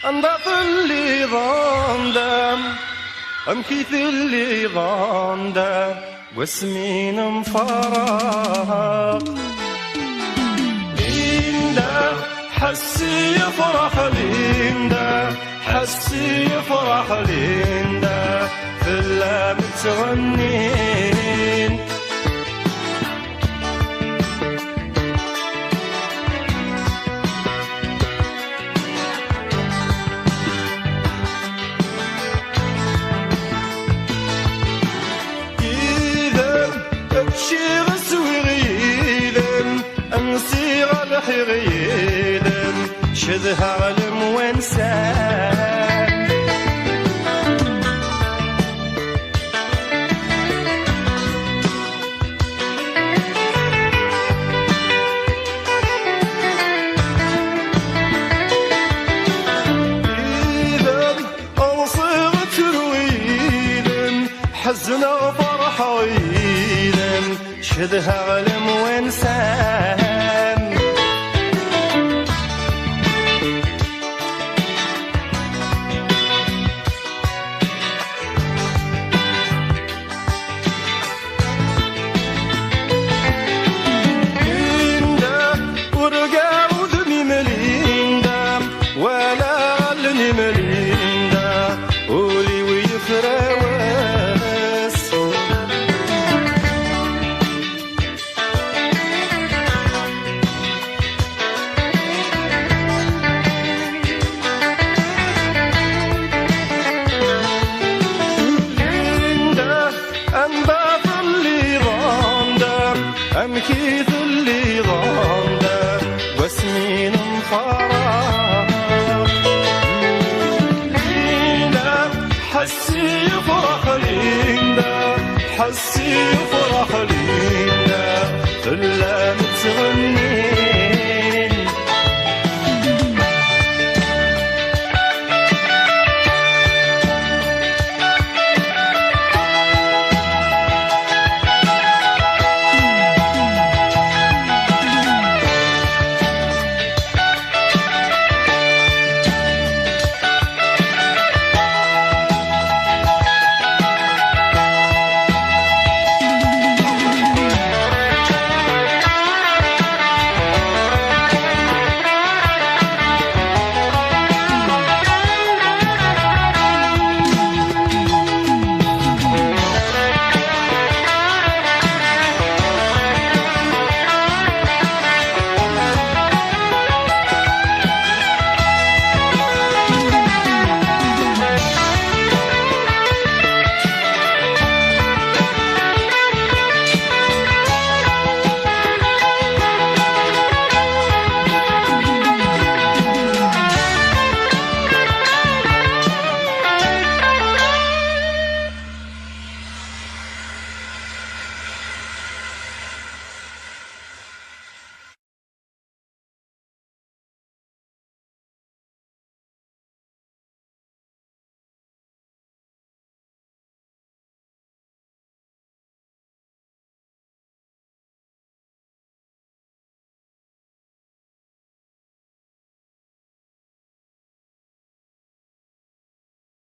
انضاف اللي ضندم امكيث اللي ضندم واسمين مفرق ليندا حسي يفرح ليندا حسي يفرح ليندا في اللام تغنين شيغ سويغيدم أنسيغ الحغيدم شذها علم وانسان إذا أوصيغ ترويدم حزنا فرحة شذها علم وانسان ليندا ورقا وذني مليندا ولا غلني مليندا ولي ويفراوس أنباط اللي ضندم أمكيث اللي ضندم واسمين مفرق لينا حسي يفرح لينا حسي يفرح لينا في اللام تغني